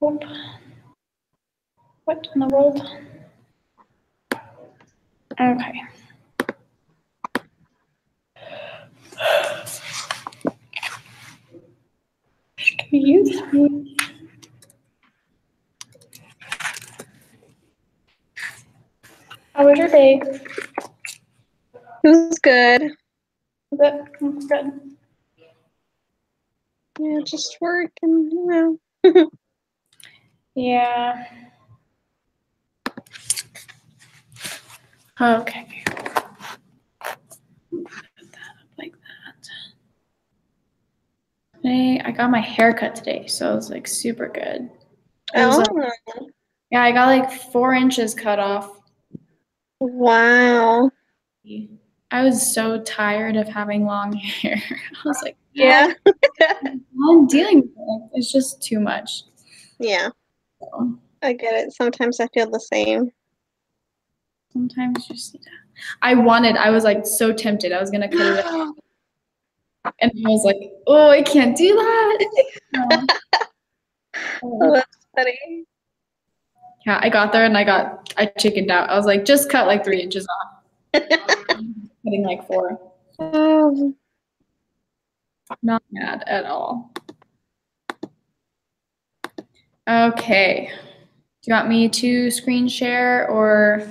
Oop. What in the world? Okay. How was your day? It was good. Good. Good. Yeah, just work and, you know. Yeah. Okay. Put that up like that. Today, I got my hair cut today, so it was like super good. It was yeah, I got like 4 inches cut off. Wow. I was so tired of having long hair. I was like, Yeah. I'm dealing with it. It's just too much. Yeah. So, I get it. Sometimes I feel the same. sometimes you just need to. I was like so tempted. I was gonna cut it out. And I was like, oh, I can't do that. Oh, that's funny. Yeah, I got there and I chickened out. I was like, just cut like 3 inches off. Cutting like 4. Oh. Not mad at all. Okay. Do you want me to screen share or?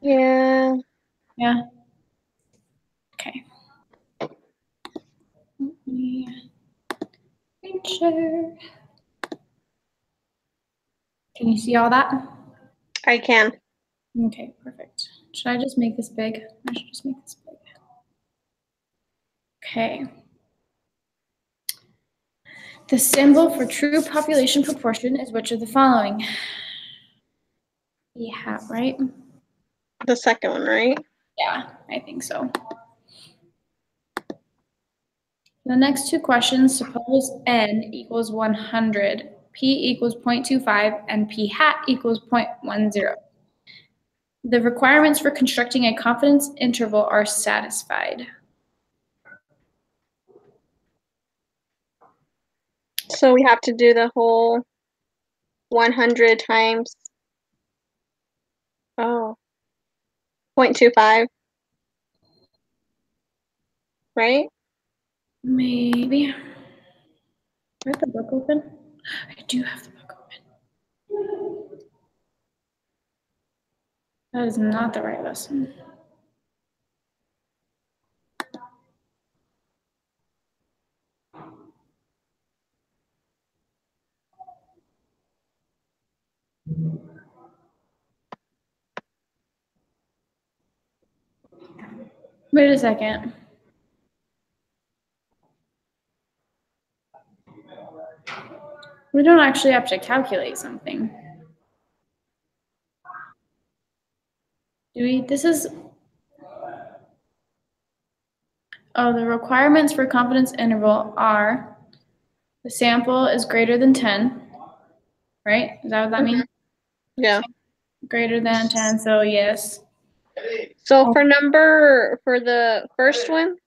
Yeah. Yeah. Okay. Let me screen share. Can you see all that? I can. Okay, perfect. Should I just make this big? I should just make this big. Okay. The symbol for true population proportion is which of the following? We have, right? The second one, right? Yeah, I think so. The next 2 questions, suppose n equals 100, p equals 0.25, and p hat equals 0.10. The requirements for constructing a confidence interval are satisfied. So we have to do the whole 100 times, 0.25, right? Maybe. Do I have the book open? I do have the book open. That is not the right lesson. Wait a second. We don't actually have to calculate something. Do we? This is, oh, the requirements for confidence interval are the sample is greater than 10, right? Is that what that means? Yeah. Greater than 10, so yes. So for the first one,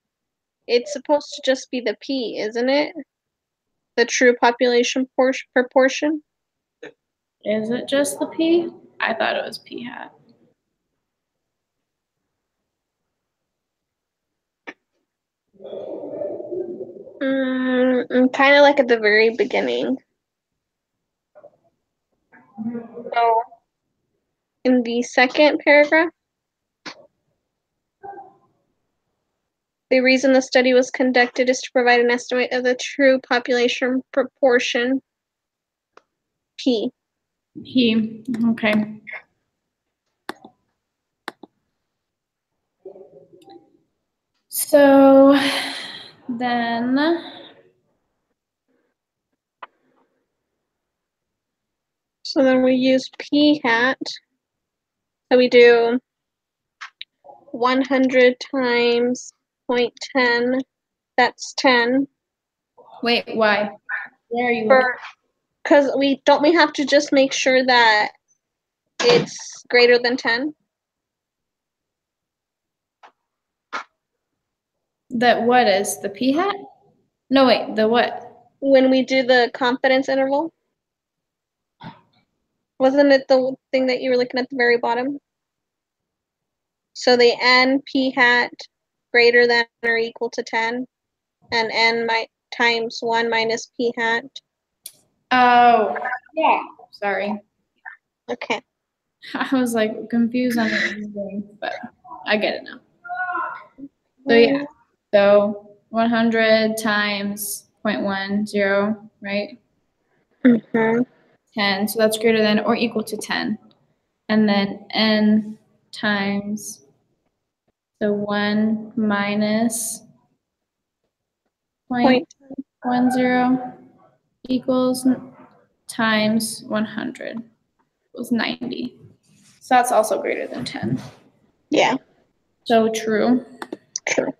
it's supposed to just be the P, isn't it? The true population proportion. Is it just the P? I thought it was P hat. Kind of like at the very beginning. So in the second paragraph, the reason the study was conducted is to provide an estimate of the true population proportion, P. P, okay. So then, So then we use P hat. So we do 100 times 0.10, that's 10. wait, why? Where are you looking? Because we have to just make sure that it's greater than 10? That what is the P hat? No, wait, the what? When we do the confidence interval? Wasn't it the thing that you were looking at the very bottom? So the n p hat greater than or equal to 10, and n times 1 minus p hat. Oh, yeah. Sorry. Okay. I was like confused on what you were doing, but I get it now. So yeah. So 100 times 0.10, right? Mm-hmm. 10. So that's greater than or equal to 10. And then n times the 1 minus 0.10 equals times 100 equals 90. So that's also greater than 10. Yeah. So true. True.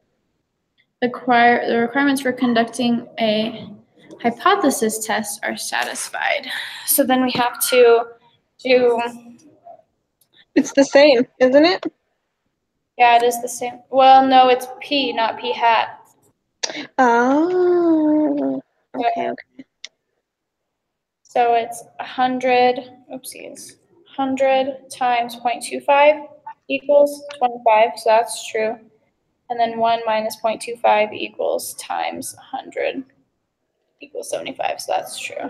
The requirements for conducting a hypothesis test are satisfied. So then we have to do. It's the same, isn't it? Yeah, it is the same. Well, no, it's P, not P hat. Oh. Okay. Okay. So it's 100. Oopsies. 100 times 0.25 equals 25. So that's true. And then 1 minus 0.25 equals times 100 equals 75. So that's true.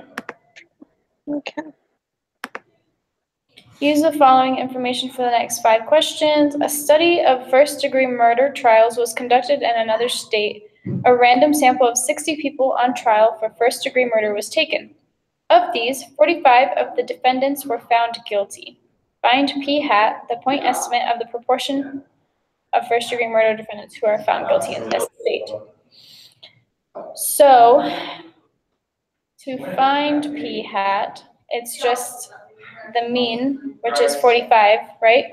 Okay. Use the following information for the next 5 questions. A study of first-degree murder trials was conducted in another state. A random sample of 60 people on trial for first-degree murder was taken. Of these, 45 of the defendants were found guilty. Find P hat, the point estimate of the proportion of first-degree murder defendants who are found guilty in this state. So, to find P hat, it's just the mean, which is 45, right?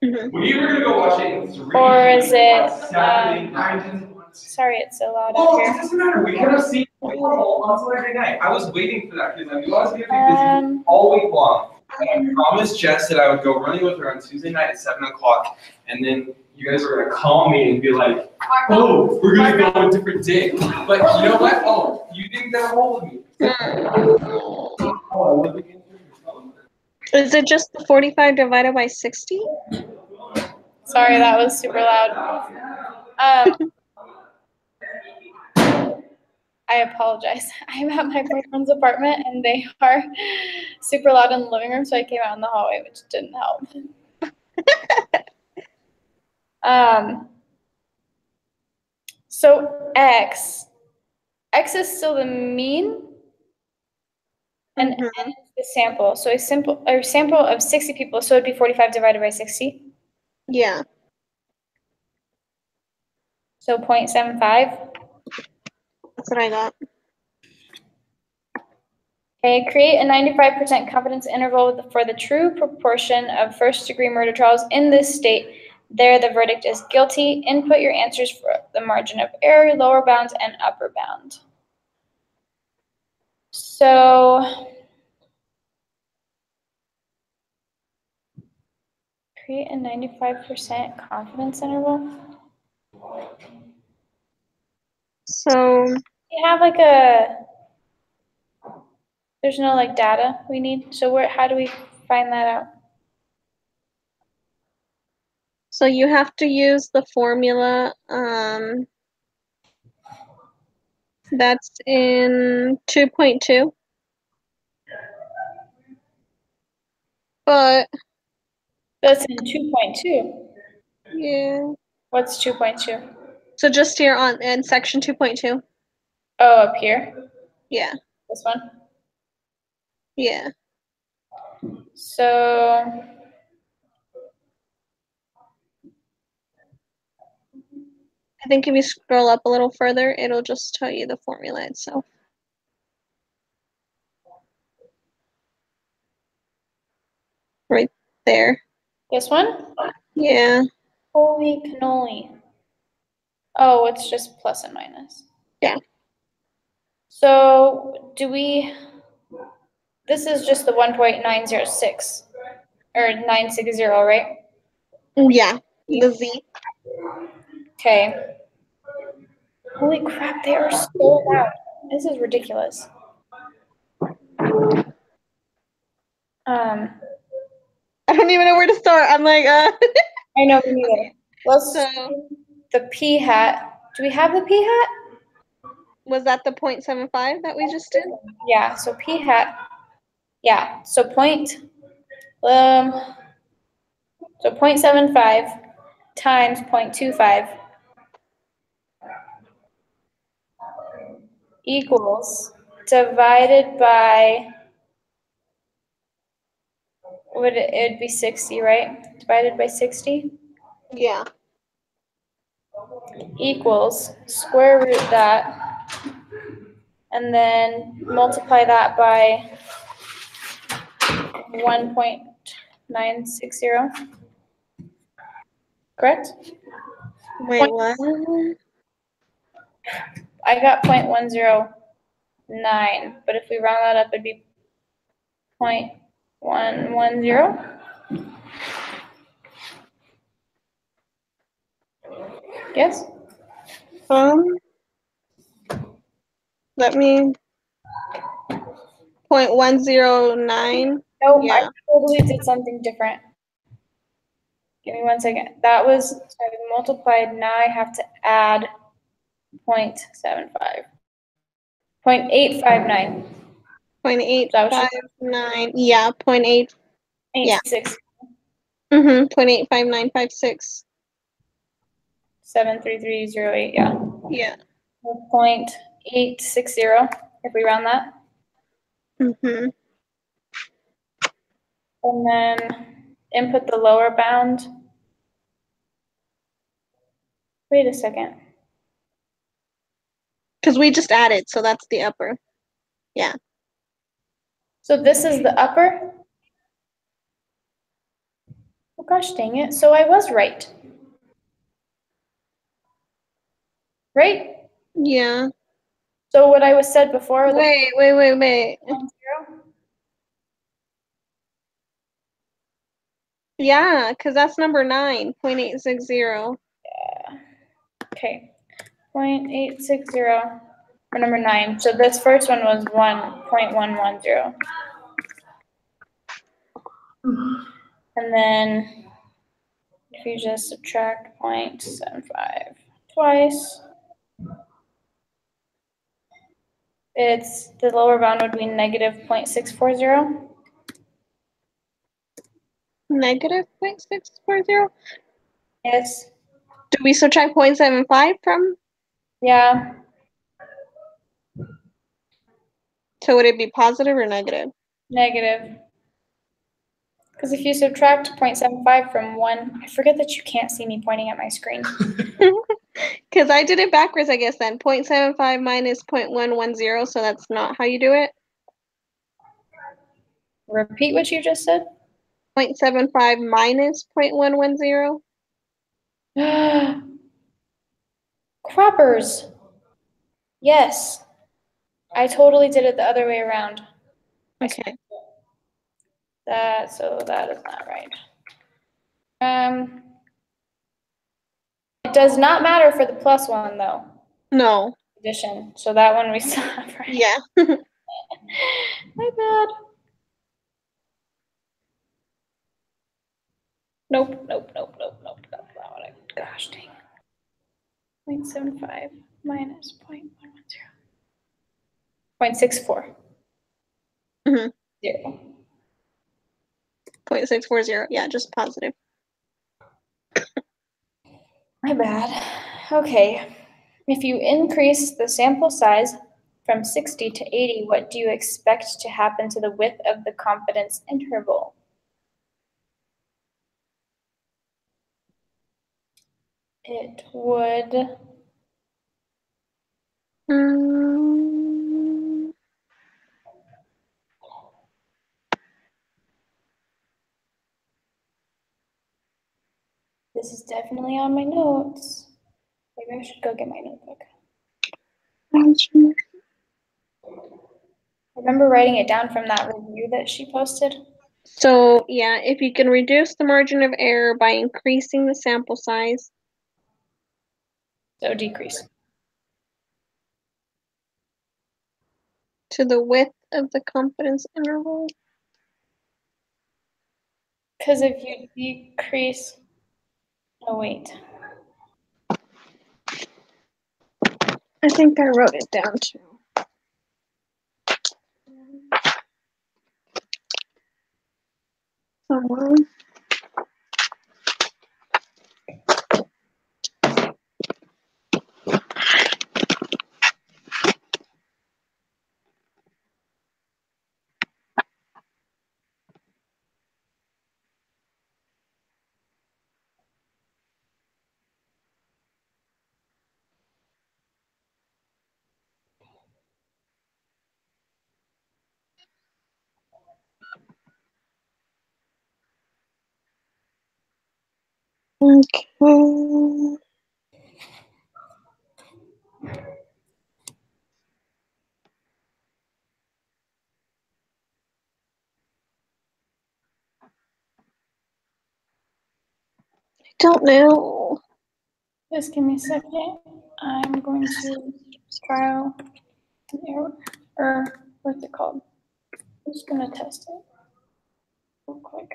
Mm-hmm. When you were gonna go watch it, Or is it, sorry, it's so loud well, out it here. doesn't matter. We could have seen football on Saturday night. I was waiting for that because I knew I was gonna be busy all week long. And I promised Jess that I would go running with her on Tuesday night at 7:00, and then you guys were gonna call me and be like, "Oh, we're gonna go on a different day." But you know what? Oh, you didn't get a hold of me. Oh, I wasn't answering your phone. Is it just the 45 divided by 60? Sorry, that was super loud. I apologize. I'm at my boyfriend's apartment and they are super loud in the living room, so I came out in the hallway, which didn't help. So X is still the mean, and Mhm. N is the sample. So a sample of 60 people, so it'd be 45 divided by 60. Yeah. So 0.75. That's what I got. Okay, create a 95% confidence interval for the true proportion of first-degree murder trials in this state. There, the verdict is guilty. Input your answers for the margin of error, lower bounds, and upper bound. So, create a 95% confidence interval. So We have there's no data we need. So how do we find that out? so you have to use the formula that's in 2.2. But That's in 2.2. yeah. What's 2.2? So just here in section 2.2. Oh, up here. Yeah. This one. Yeah. So I think if you scroll up a little further, it'll just tell you the formula itself. Right there. this one? Yeah. Holy cannoli. Oh, it's just plus and minus. Yeah. So this is just the 1.906 or 960, right? Yeah. The Z. Okay. Holy crap, they are so loud. This is ridiculous. Um, I don't even know where to start. I'm like, I know me neither. Okay. Let's So- do the p hat. Do we have the p hat? Was that the 0.75 that we just did? Yeah, so p hat. Yeah, so so 0.75 times 0.25 equals divided by, it'd be 60, right? Divided by 60 Yeah. equals square root that, and then multiply that by 1.960. Correct? Wait, what? I got 0.109, but if we round that up, it'd be 0.110. Yes? Let me, 0.109. No, I Yeah. totally did something different. Give me 1 second. That was, so I multiplied, now I have to add 0.75. 0.859. 0.859. Yeah, 0.8. Yeah. 86. 0.85956. 73308, yeah. Yeah. 0.860 if we round that. Mm-hmm. And then input the lower bound. Wait a second. Because we just added, so that's the upper. Yeah. So this is the upper? Oh gosh dang it. So I was right. Right? Yeah. So what I was said before, the Wait. 0. Yeah, because that's number 9, 0.860. Okay. 0.860 for number 9. So this first one was 1.110. And then if you just subtract 0.75 twice, it's, the lower bound would be negative 0.640. Negative 0.640. Yes. Do we subtract 0.75 from? Yeah. So would it be positive or negative? Negative. Because if you subtract 0.75 from 1, I forget that you can't see me pointing at my screen. Because I did it backwards, I guess, then. 0.75 minus 0.110, so that's not how you do it. Repeat what you just said. 0.75 minus 0.110. Croppers. Yes. I totally did it the other way around. Okay. So that is not right. It does not matter for the plus one though, No. addition. So that one we still have right. Yeah. My bad. Nope. Not what I, gosh dang. 0.75 minus 0.110. 0.64. Mhm. 0. 0.640. Yeah, just positive. My bad. Okay. If you increase the sample size from 60 to 80, what do you expect to happen to the width of the confidence interval? It would, Mm, this is definitely on my notes. Maybe I should go get my notebook. I remember writing it down from that review that she posted. So, yeah, if you can reduce the margin of error by increasing the sample size. So decrease. To the width of the confidence interval. Because if you decrease, oh wait. I think I wrote it down too. Somewhere. Okay. I don't know. Just give me a second. I'm going to trial and error, or what's it called? I'm just gonna test it real quick.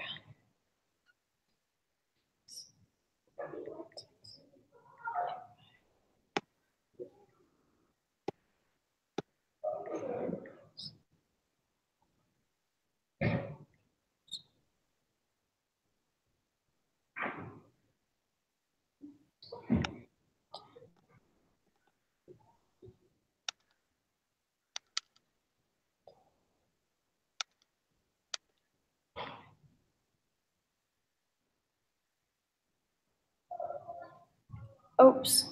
Oops.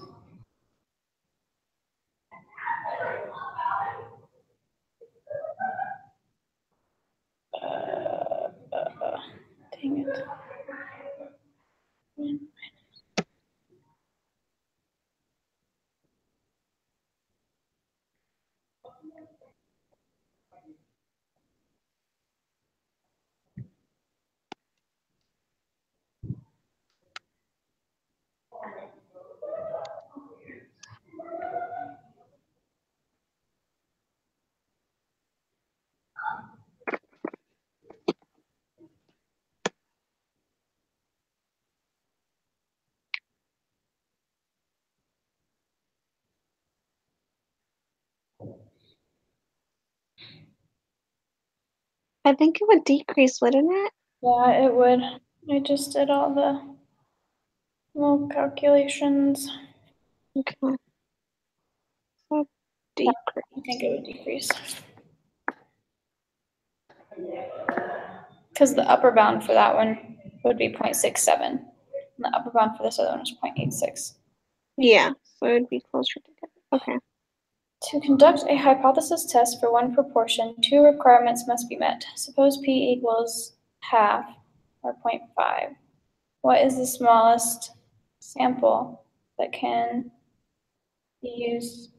Dang it. I think it would decrease, wouldn't it? Yeah, it would. I just did all the little calculations. Okay. So decrease. I think it would decrease. Because the upper bound for that one would be 0.67. And the upper bound for this other one is 0.86. Yeah, so it would be closer together. Okay. To conduct a hypothesis test for one proportion, two requirements must be met. Suppose P equals half or 0.5. What is the smallest sample that can be used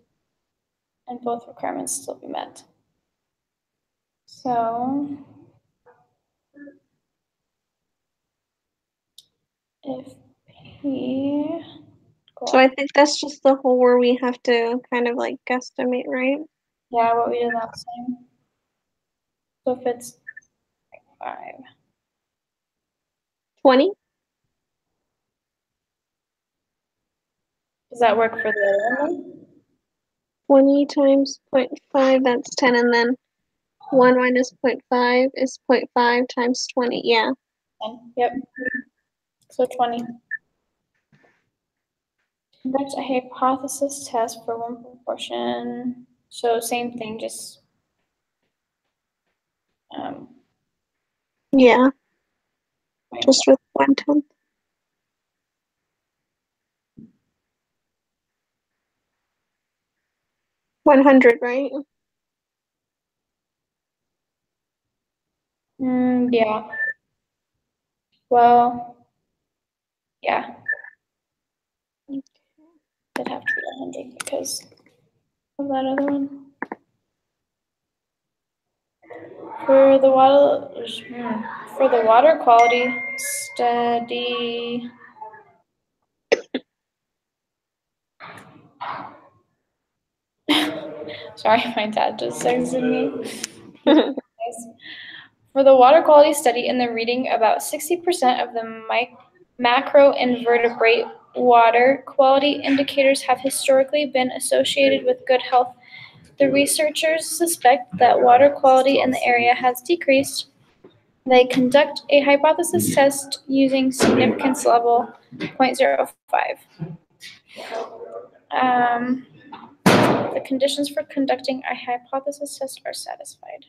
and both requirements still be met? So if P So I think that's just the whole where we have to kind of like guesstimate, right? yeah, what we did last time. So if it's 5. 20? Does that work for the other one? 20 times 0.5, that's 10, and then 1 minus 0.5 is 0.5 times 20, yeah. 10. Yep. So 20. Conduct a hypothesis test for one proportion. So same thing, just Yeah, just with 1/10. 100, right? yeah. Well, yeah. It'd have to be 100 because of that other one. For the water quality study. Sorry, my dad just texted me. For the water quality study in the reading, about 60% of the macroinvertebrate water quality indicators have historically been associated with good health. The researchers suspect that water quality in the area has decreased. They conduct a hypothesis test using significance level 0.05. The conditions for conducting a hypothesis test are satisfied.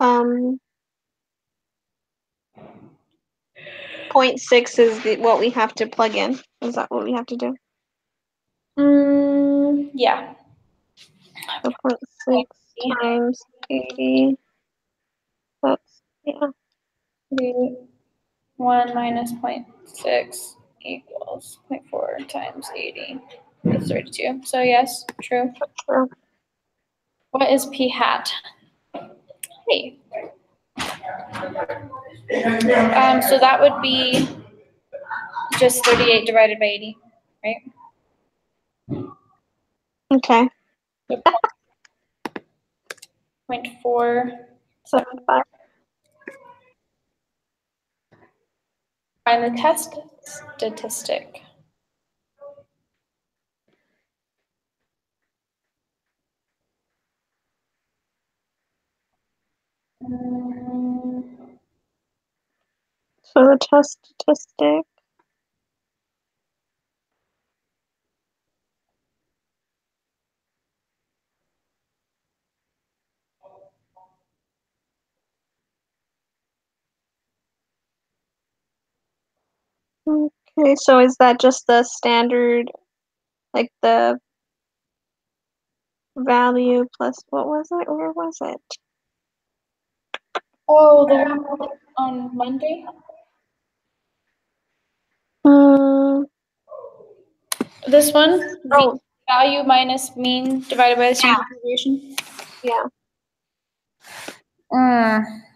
0.6 is what we have to plug in. Is that what we have to do? Yeah. So 0.6 times 80. That's, yeah. 1 minus 0.6 equals 0.4 times 80 is 32. So yes, true. True. What is p hat? Hey. So that would be just 38 divided by 80, right? Okay. 0.475. Find the test statistic. So the test statistic. Okay, so is that just the standard, like the value plus, what was it? Where was it? Oh, the one on Monday? This one? Oh. Value minus mean divided by the standard deviation? Yeah.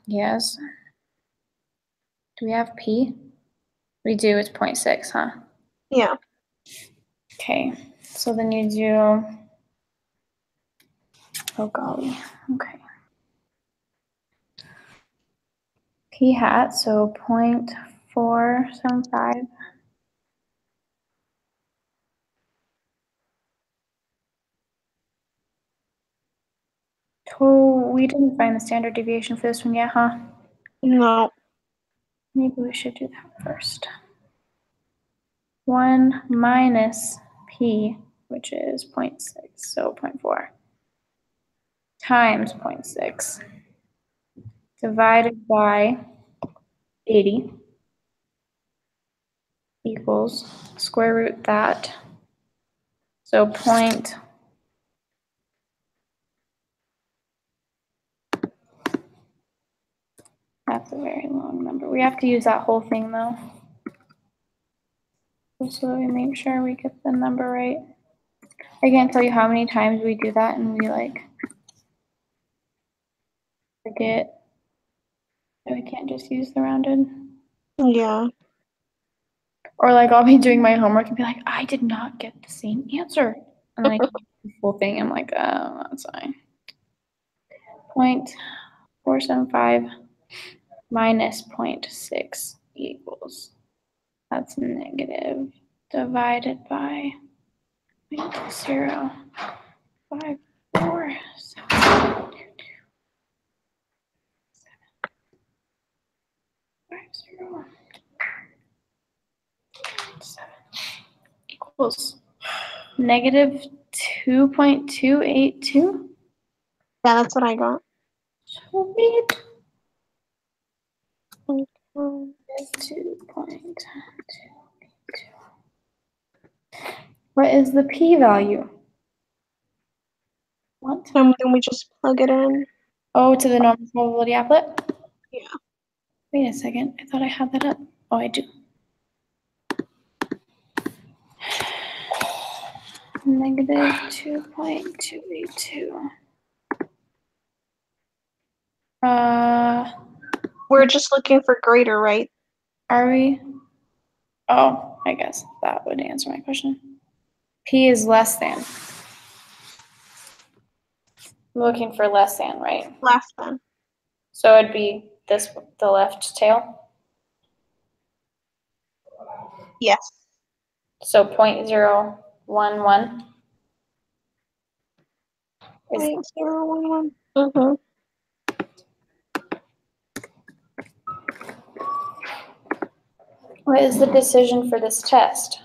Yes. Do we have P? We do, it's 0.6, huh? Yeah. Okay, so then you do, oh golly, okay. P hat, so 0.475. Oh, we didn't find the standard deviation for this one yet, huh? No. Maybe we should do that first. 1 minus P, which is 0.6, so 0.4, times 0.6, divided by 80 equals square root that. So that's a very long number. We have to use that whole thing though. Just so that we make sure we get the number right. I can't tell you how many times we do that and we like forget that we can't just use the rounded. Yeah. Or like I'll be doing my homework and be like, I did not get the same answer. And then I do the full thing. I'm like, oh, that's fine. 0.475 minus 0.6 equals, that's negative, divided by 0.054. Equals negative 2.282. Yeah, that's what I got. Sweet. Okay. 2.282. What is the p-value? What? And then we just plug it in. Oh, to the normal probability applet? Yeah. Wait a second. I thought I had that up. Oh, I do. Negative 2.282. We're just looking for greater, right? Are we? Oh, I guess that would answer my question. P is less than. We're looking for less than, right? Less than. So it'd be this, the left tail. Yes. So 0.011 is 0.011. Mm-hmm. what is the decision for this test?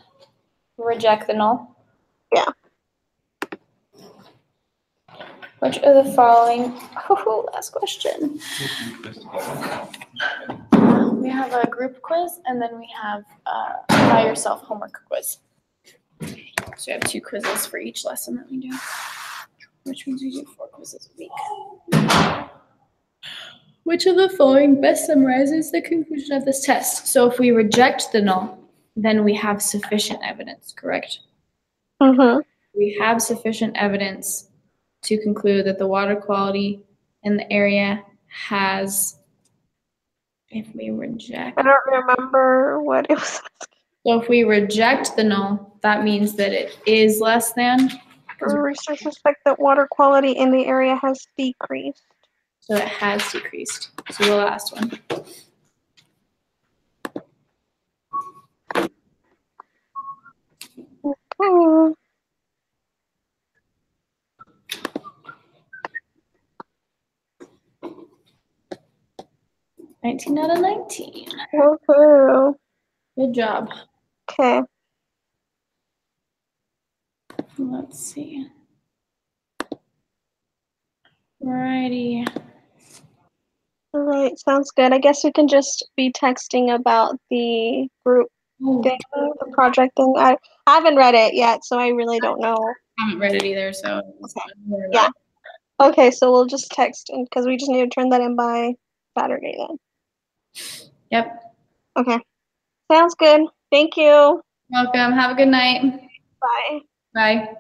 Reject the null? Yeah. Which of the following, last question. We have a group quiz and then we have a by yourself homework quiz. So we have 2 quizzes for each lesson that we do, which means we do 4 quizzes a week. Which of the following best summarizes the conclusion of this test? So if we reject the null, then we have sufficient evidence, correct? Mm-hmm. We have sufficient evidence to conclude that the water quality in the area has, if we reject. I don't remember what it was. So if we reject the null, that means that it is less than. Research suspect that water quality in the area has decreased. So it has decreased. So the last one. Okay. 19 out of 19. Woohoo. Good job. Okay. Let's see. Alrighty. All right, sounds good. I guess we can just be texting about the group thing, the project thing. I haven't read it yet, so I really don't know. I haven't read it either, so Okay. Yeah. Okay, so we'll just text because we just need to turn that in by Saturday then. Yep. Okay. Sounds good. Thank you. Welcome. Have a good night. Bye. Bye.